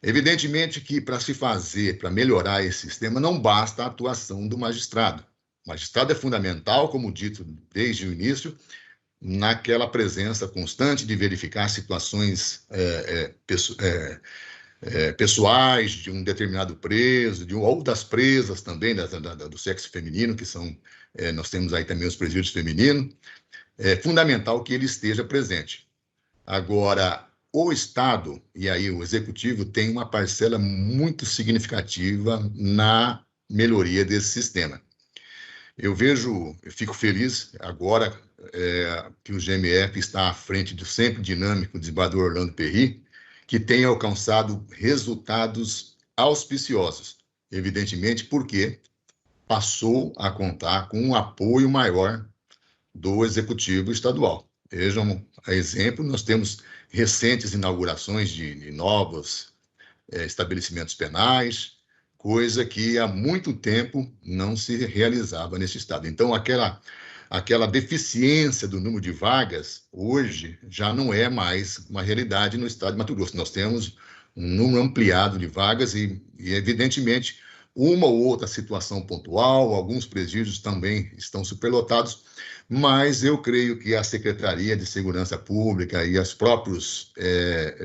Evidentemente que para melhorar esse sistema, não basta a atuação do magistrado. O magistrado é fundamental, como dito desde o início, naquela presença constante de verificar situações pessoais de um determinado preso, ou das presas também, do sexo feminino, que são, nós temos aí também os presídios femininos. É fundamental que ele esteja presente. Agora, o Estado, e aí o Executivo, tem uma parcela muito significativa na melhoria desse sistema. Eu fico feliz agora que o GMF está à frente do sempre dinâmico desembargador Orlando Perry, que tem alcançado resultados auspiciosos. Evidentemente, porque passou a contar com um apoio maior do Executivo Estadual. Vejam, a exemplo, nós temos recentes inaugurações de novos estabelecimentos penais, coisa que há muito tempo não se realizava nesse estado. Então, aquela deficiência do número de vagas, hoje, já não é mais uma realidade no estado de Mato Grosso. Nós temos um número ampliado de vagas e evidentemente, uma ou outra situação pontual, alguns presídios também estão superlotados, mas eu creio que a Secretaria de Segurança Pública e os próprios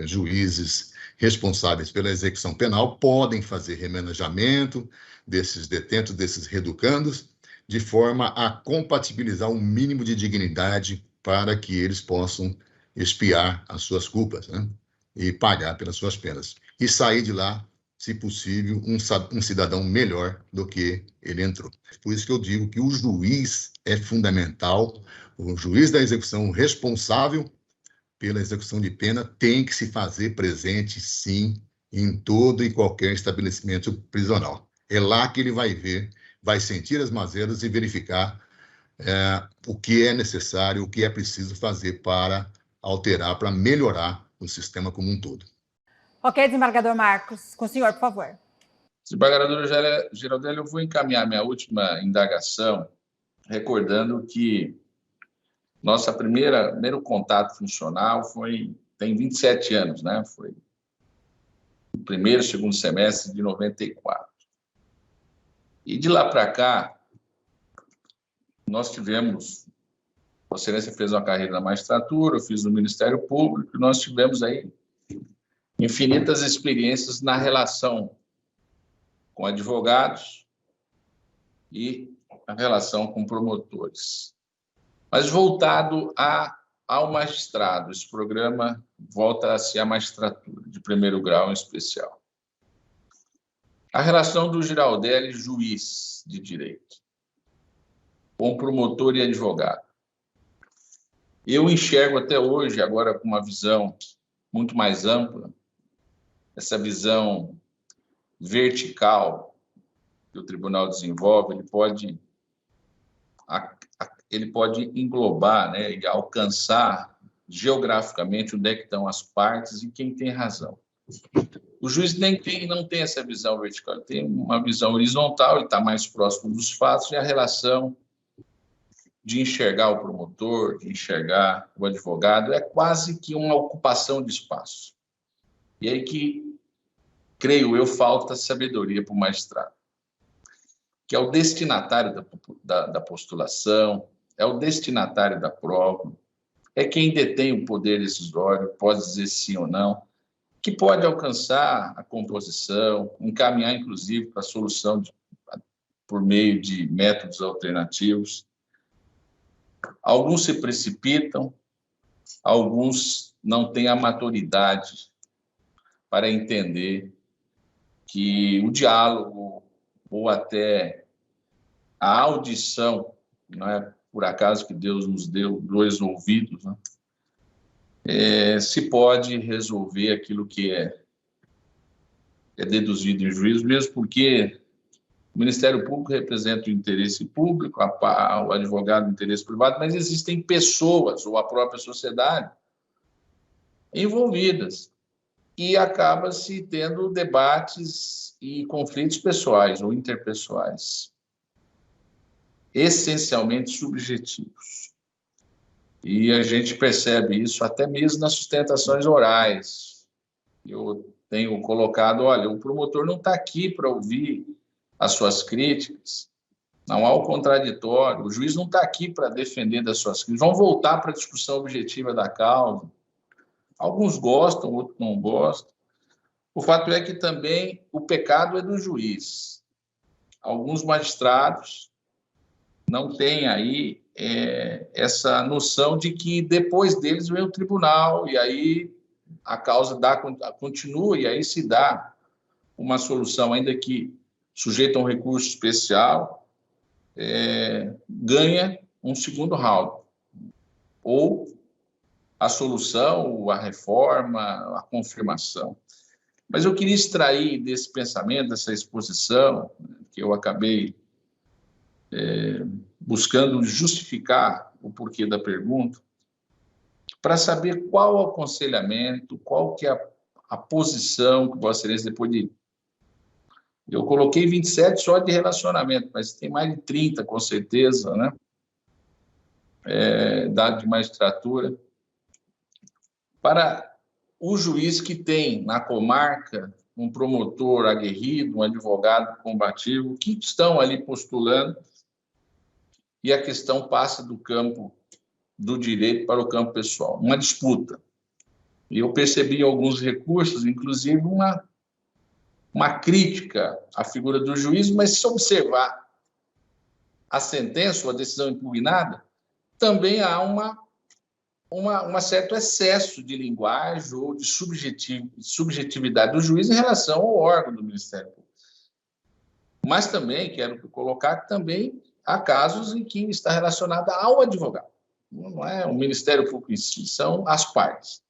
juízes responsáveis pela execução penal podem fazer remanejamento desses detentos, desses reeducandos, de forma a compatibilizar um mínimo de dignidade para que eles possam expiar as suas culpas, né? E pagar pelas suas penas. E sair de lá, se possível, um cidadão melhor do que ele entrou. Por isso que eu digo que o juiz é fundamental, o juiz da execução responsável pela execução de pena tem que se fazer presente, sim, em todo e qualquer estabelecimento prisional. É lá que ele vai ver, vai sentir as mazelas e verificar o que é necessário, o que é preciso fazer para alterar, para melhorar o sistema como um todo. Ok, desembargador Marcos, com o senhor, por favor. Desembargadora Giraldelli, eu vou encaminhar minha última indagação, recordando que primeiro contato funcional tem 27 anos, né? Foi no primeiro, segundo semestre de 94. E de lá para cá, nós tivemos, a Excelência fez uma carreira na magistratura, eu fiz no Ministério Público, nós tivemos aí infinitas experiências na relação com advogados e a relação com promotores. Mas voltado ao magistrado, esse programa volta a ser a magistratura, de primeiro grau em especial. A relação do Giraldelli, juiz de direito, com promotor e advogado. Eu enxergo até hoje, agora com uma visão muito mais ampla, essa visão vertical que o tribunal desenvolve, ele pode englobar, né, e alcançar geograficamente onde é que estão as partes e quem tem razão. O juiz não tem essa visão vertical, ele tem uma visão horizontal, ele está mais próximo dos fatos e a relação de enxergar o promotor, de enxergar o advogado, é quase que uma ocupação de espaço. E aí que, creio eu, falta sabedoria para o magistrado, que é o destinatário da postulação, é o destinatário da prova, é quem detém o poder decisório, pode dizer sim ou não, que pode alcançar a composição, encaminhar, inclusive, para a solução por meio de métodos alternativos. Alguns se precipitam, alguns não têm a maturidade para entender que o diálogo ou até a audição, não é por acaso que Deus nos deu 2 ouvidos, né? Se pode resolver aquilo que é deduzido em juízo, mesmo porque o Ministério Público representa o interesse público, o advogado o interesse privado, mas existem pessoas, ou a própria sociedade, envolvidas. E acaba-se tendo debates e conflitos pessoais ou interpessoais, essencialmente subjetivos. E a gente percebe isso até mesmo nas sustentações orais. Eu tenho colocado, olha, o promotor não está aqui para ouvir as suas críticas, não há o contraditório, o juiz não está aqui para defender das suas críticas, vão voltar para a discussão objetiva da causa. Alguns gostam, outros não gostam. O fato é que também o pecado é do juiz. Alguns magistrados não têm aí essa noção de que depois deles vem o tribunal e aí a causa continua e aí se dá uma solução, ainda que sujeito a um recurso especial, ganha um segundo round. Ou a solução, a reforma, a confirmação. Mas eu queria extrair desse pensamento, dessa exposição, que eu acabei buscando justificar o porquê da pergunta, para saber qual o aconselhamento, qual que é a posição que Vossa Excelência depois de... Eu coloquei 27 só de relacionamento, mas tem mais de 30, com certeza, né? De magistratura, para o juiz que tem na comarca um promotor aguerrido, um advogado combativo, que estão ali postulando, e a questão passa do campo do direito para o campo pessoal, uma disputa. E eu percebi alguns recursos, inclusive uma crítica à figura do juiz, mas se observar a sentença ou a decisão impugnada, também há um certo excesso de linguagem ou de subjetividade do juiz em relação ao órgão do Ministério Público. Mas também, quero colocar que também há casos em que está relacionada ao advogado. Não é o Ministério Público em si, são as partes.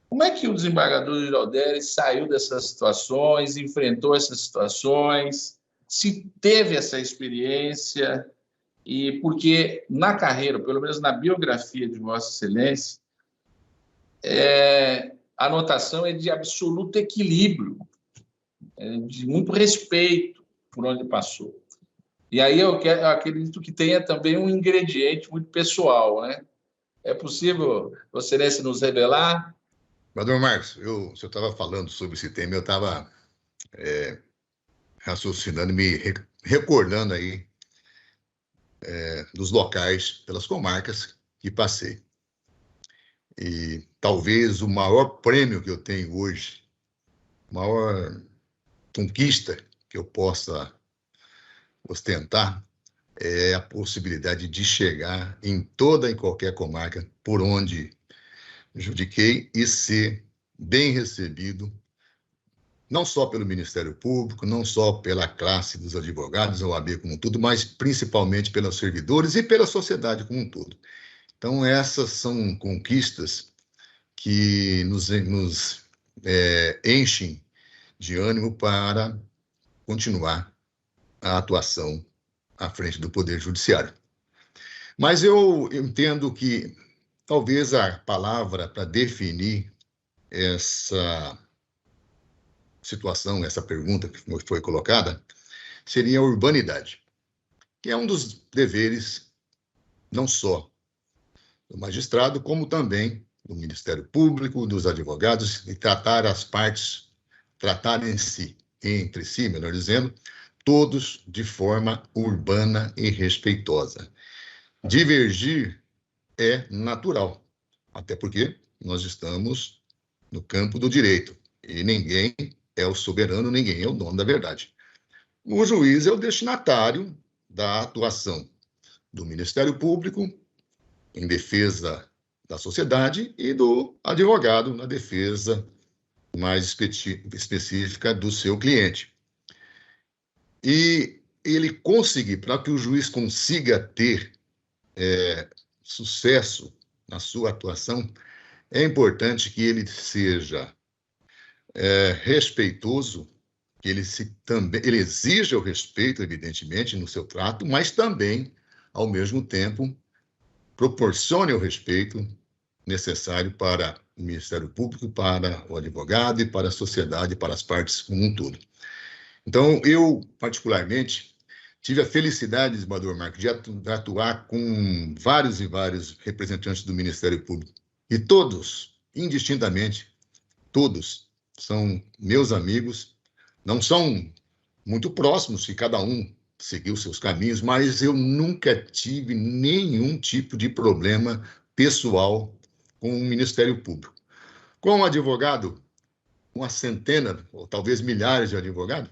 Como é que o desembargador Giraldelli saiu dessas situações, enfrentou essas situações, se teve essa experiência? E porque na carreira, pelo menos na biografia de Vossa Excelência, a notação é de absoluto equilíbrio, de muito respeito por onde passou. E aí eu acredito que tenha também um ingrediente muito pessoal, né? É possível, Vossa Excelência, nos revelar? Senador Marcos, o senhor estava falando sobre esse tema, eu estava raciocinando, me recordando aí dos locais, pelas comarcas que passei. E talvez o maior prêmio que eu tenho hoje, a maior conquista que eu possa ostentar, é a possibilidade de chegar em toda e qualquer comarca por onde judiquei e ser bem recebido, não só pelo Ministério Público, não só pela classe dos advogados, a OAB como um todo, mas principalmente pelos servidores e pela sociedade como um todo. Então, essas são conquistas que nos enchem de ânimo para continuar a atuação à frente do Poder Judiciário. Mas eu entendo que talvez a palavra para definir essa situação, essa pergunta que foi colocada, seria a urbanidade, que é um dos deveres não só do magistrado, como também do Ministério Público, dos advogados, e tratar as partes, tratarem-se entre si, melhor dizendo, todos de forma urbana e respeitosa. Divergir é natural, até porque nós estamos no campo do direito e ninguém é o soberano, ninguém é o dono da verdade. O juiz é o destinatário da atuação do Ministério Público em defesa da sociedade e do advogado na defesa mais específica do seu cliente. E ele conseguir, para que o juiz consiga ter sucesso na sua atuação, é importante que ele seja respeitoso, que ele exija o respeito, evidentemente, no seu trato, mas também, ao mesmo tempo, proporcione o respeito necessário para o Ministério Público, para o advogado e para a sociedade, para as partes como um todo. Então, eu, particularmente, tive a felicidade, desembargador Marcos, de atuar com vários e vários representantes do Ministério Público. E todos, indistintamente, todos são meus amigos, não são muito próximos, que cada um seguiu seus caminhos, mas eu nunca tive nenhum tipo de problema pessoal com o Ministério Público. Com o advogado, uma centena, ou talvez milhares de advogados,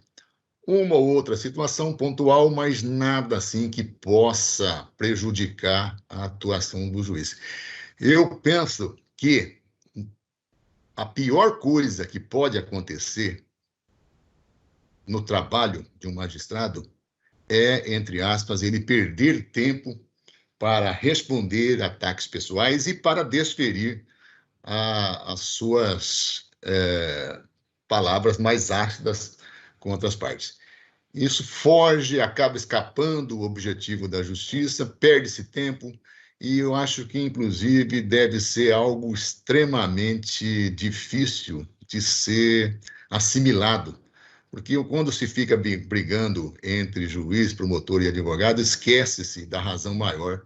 uma ou outra situação pontual, mas nada assim que possa prejudicar a atuação do juiz. Eu penso que a pior coisa que pode acontecer no trabalho de um magistrado é, entre aspas, ele perder tempo para responder ataques pessoais e para desferir as suas palavras mais ácidas contra as partes. Isso foge, acaba escapando o objetivo da justiça, perde-se tempo, e eu acho que, inclusive, deve ser algo extremamente difícil de ser assimilado, porque quando se fica brigando entre juiz, promotor e advogado, esquece-se da razão maior,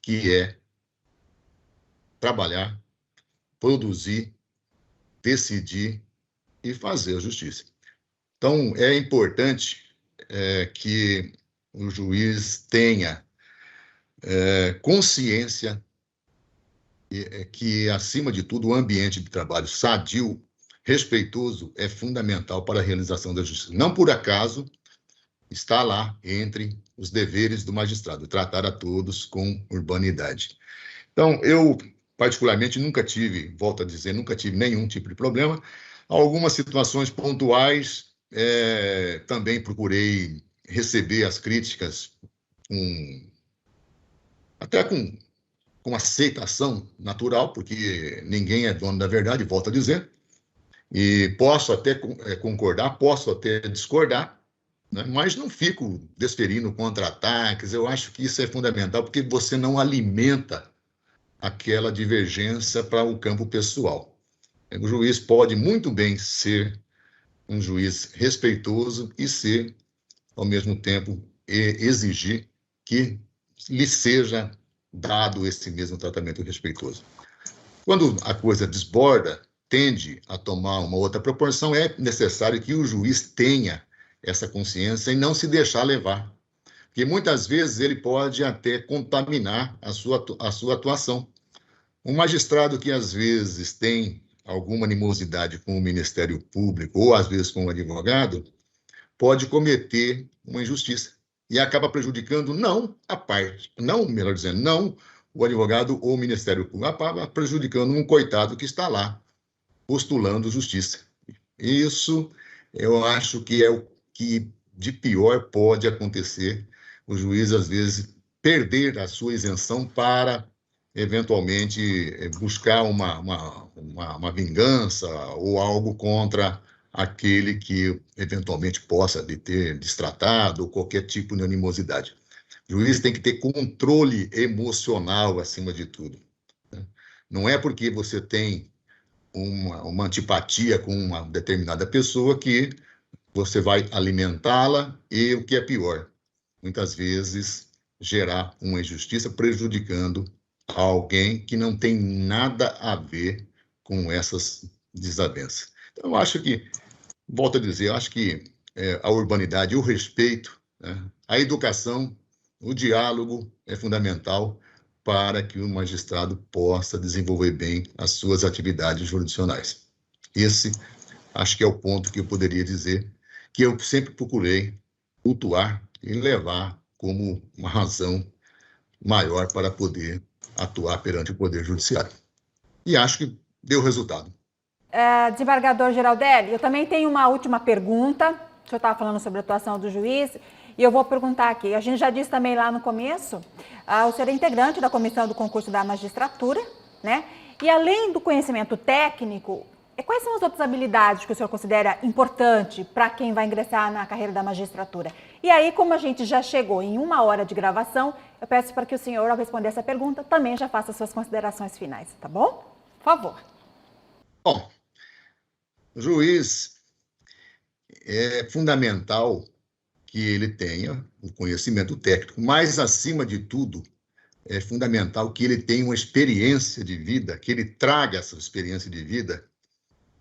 que é trabalhar, produzir, decidir e fazer a justiça. Então, é importante que o juiz tenha consciência que, acima de tudo, o ambiente de trabalho sadio, respeitoso, é fundamental para a realização da justiça. Não por acaso está lá entre os deveres do magistrado, tratar a todos com urbanidade. Então, eu, particularmente, nunca tive, volto a dizer, nunca tive nenhum tipo de problema. Algumas situações pontuais, também procurei receber as críticas até com aceitação natural, porque ninguém é dono da verdade, volto a dizer, e posso até concordar, posso até discordar, né? Mas não fico desferindo contra-ataques. Eu acho que isso é fundamental, porque você não alimenta aquela divergência para o campo pessoal. O juiz pode muito bem ser um juiz respeitoso e ser, ao mesmo tempo, exigir que lhe seja dado esse mesmo tratamento respeitoso. Quando a coisa desborda, tende a tomar uma outra proporção, é necessário que o juiz tenha essa consciência e não se deixar levar, porque muitas vezes ele pode até contaminar a sua atuação. Um magistrado que, às vezes, tem alguma animosidade com o Ministério Público, ou, às vezes, com o advogado, pode cometer uma injustiça e acaba prejudicando não a parte, não, melhor dizendo, não o advogado ou o Ministério Público, acaba prejudicando um coitado que está lá postulando justiça. Isso, eu acho que é o que de pior pode acontecer, o juiz, às vezes, perder a sua isenção para, eventualmente, buscar uma vingança ou algo contra aquele que, eventualmente, possa lhe ter destratado ou qualquer tipo de animosidade. O juiz tem que ter controle emocional, acima de tudo, né? Não é porque você tem uma antipatia com uma determinada pessoa que você vai alimentá-la e, o que é pior, muitas vezes gerar uma injustiça prejudicando alguém que não tem nada a ver com essas desavenças. Então, eu acho que, volto a dizer, eu acho que a urbanidade, o respeito, né, a educação, o diálogo é fundamental para que o magistrado possa desenvolver bem as suas atividades jurisdicionais. Esse, acho que é o ponto que eu poderia dizer, que eu sempre procurei cultuar e levar como uma razão maior para poder atuar perante o Poder Judiciário. E acho que deu resultado. Desembargador Giraldelli, eu também tenho uma última pergunta. O senhor estava falando sobre a atuação do juiz, e eu vou perguntar aqui. A gente já disse também lá no começo, o senhor é integrante da comissão do concurso da magistratura, né? E além do conhecimento técnico, quais são as outras habilidades que o senhor considera importante para quem vai ingressar na carreira da magistratura? E aí, como a gente já chegou em 1 hora de gravação, eu peço para que o senhor, ao responder essa pergunta, também já faça suas considerações finais, tá bom? Por favor. Bom, o juiz é fundamental que ele tenha o conhecimento técnico, mas, acima de tudo, é fundamental que ele tenha uma experiência de vida, que ele traga essa experiência de vida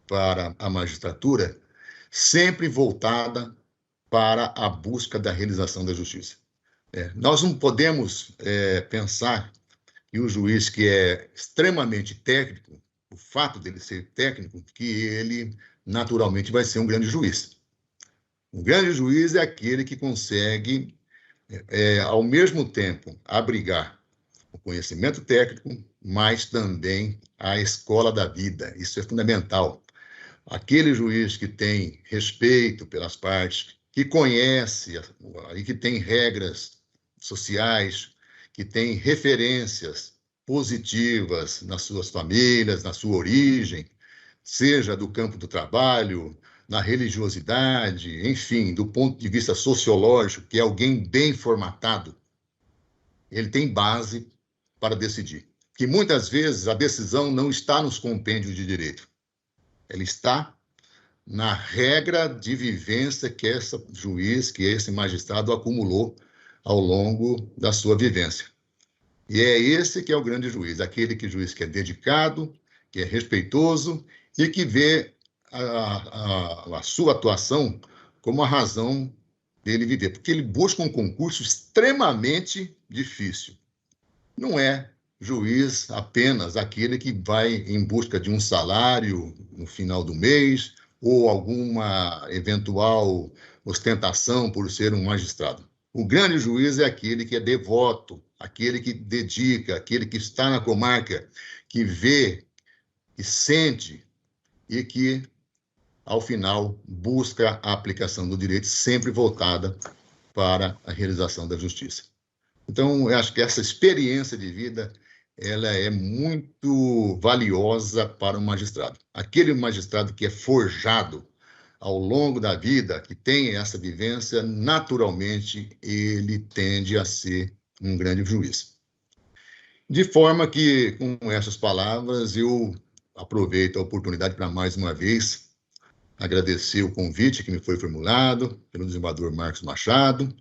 para a magistratura, sempre voltada para a busca da realização da justiça. Nós não podemos pensar que o juiz que é extremamente técnico, o fato dele ser técnico, que ele naturalmente vai ser um grande juiz. Um grande juiz é aquele que consegue, ao mesmo tempo, abrigar o conhecimento técnico, mas também a escola da vida. Isso é fundamental. Aquele juiz que tem respeito pelas partes, que conhece e que tem regras sociais, que tem referências positivas nas suas famílias, na sua origem, seja do campo do trabalho, na religiosidade, enfim, do ponto de vista sociológico, que é alguém bem formatado, ele tem base para decidir. Que muitas vezes a decisão não está nos compêndios de direito. Ela está na regra de vivência que esse juiz, que esse magistrado acumulou ao longo da sua vivência. E é esse que é o grande juiz, aquele juiz que é dedicado, que é respeitoso e que vê a sua atuação como a razão dele viver, porque ele busca um concurso extremamente difícil. Não é juiz apenas aquele que vai em busca de um salário no final do mês ou alguma eventual ostentação por ser um magistrado. O grande juiz é aquele que é devoto, aquele que dedica, aquele que está na comarca, que vê, que sente e que, ao final, busca a aplicação do direito sempre voltada para a realização da justiça. Então, eu acho que essa experiência de vida ela é muito valiosa para o magistrado. Aquele magistrado que é forjado ao longo da vida, que tem essa vivência, naturalmente, ele tende a ser um grande juiz. De forma que, com essas palavras, eu aproveito a oportunidade para, mais uma vez, agradecer o convite que me foi formulado pelo desembargador Marcos Machado,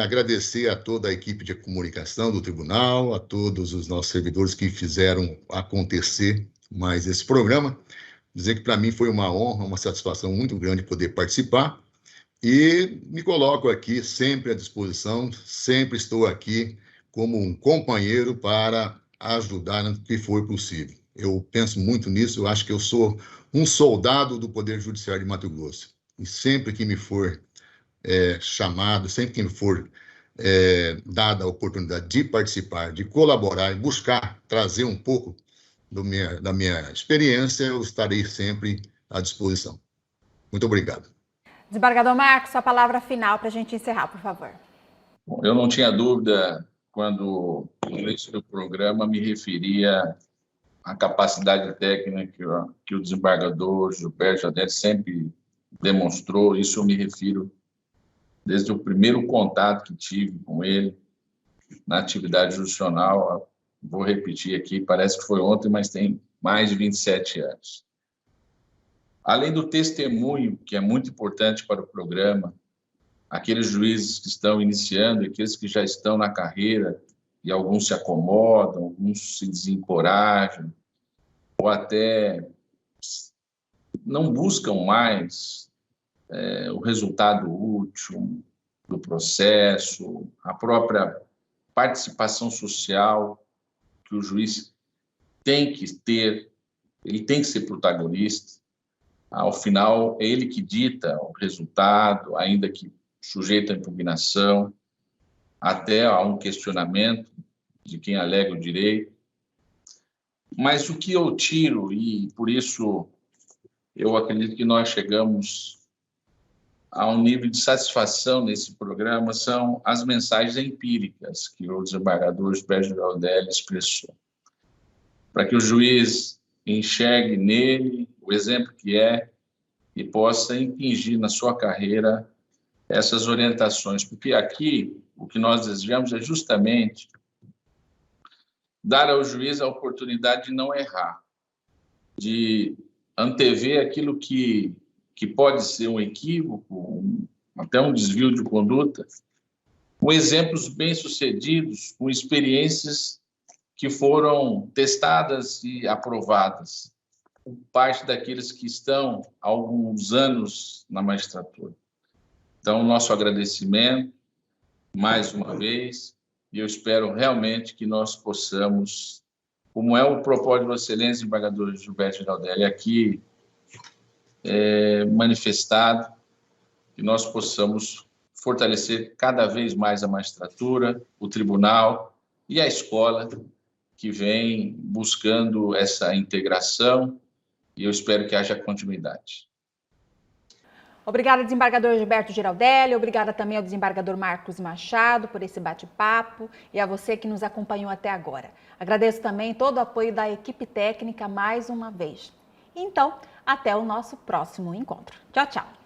agradecer a toda a equipe de comunicação do tribunal, a todos os nossos servidores que fizeram acontecer mais esse programa, dizer que para mim foi uma honra, uma satisfação muito grande poder participar e me coloco aqui sempre à disposição, sempre estou aqui como um companheiro para ajudar no que for possível. Eu penso muito nisso, eu acho que eu sou um soldado do Poder Judiciário de Mato Grosso e sempre que me for chamado, sempre que me for dada a oportunidade de participar, de colaborar e buscar trazer um pouco da minha experiência, eu estarei sempre à disposição. Muito obrigado. Desembargador Marcos, a palavra final para a gente encerrar, por favor. Bom, eu não tinha dúvida quando no início do programa me referia à capacidade técnica que o desembargador Gilberto Jardelli sempre demonstrou. Isso eu me refiro desde o primeiro contato que tive com ele na atividade jurisdicional. Vou repetir aqui, parece que foi ontem, mas tem mais de 27 anos. Além do testemunho, que é muito importante para o programa, aqueles juízes que estão iniciando e aqueles que já estão na carreira, e alguns se acomodam, alguns se desencorajam, ou até não buscam mais o resultado útil do processo, a própria participação social que o juiz tem que ter, ele tem que ser protagonista. Ao final, é ele que dita o resultado, ainda que sujeito à impugnação, até a um questionamento de quem alega o direito. Mas o que eu tiro, e por isso eu acredito que nós chegamos a um nível de satisfação nesse programa, são as mensagens empíricas que o desembargador Gilberto Jardelli expressou. Para que o juiz enxergue nele o exemplo que é e possa impingir na sua carreira essas orientações. Porque aqui o que nós desejamos é justamente dar ao juiz a oportunidade de não errar, de antever aquilo que pode ser um equívoco, até um desvio de conduta, com exemplos bem-sucedidos, com experiências que foram testadas e aprovadas por parte daqueles que estão há alguns anos na magistratura. Então, nosso agradecimento, mais uma vez, e eu espero realmente que nós possamos, como é o propósito de Vossa Excelência, desembargador Gilberto Jardelli, aqui manifestado, que nós possamos fortalecer cada vez mais a magistratura, o tribunal e a escola, que vem buscando essa integração, e eu espero que haja continuidade. Obrigada, desembargador Gilberto Jardelli, obrigada também ao desembargador Marcos Machado por esse bate-papo e a você que nos acompanhou até agora. Agradeço também todo o apoio da equipe técnica mais uma vez. Então, até o nosso próximo encontro. Tchau, tchau!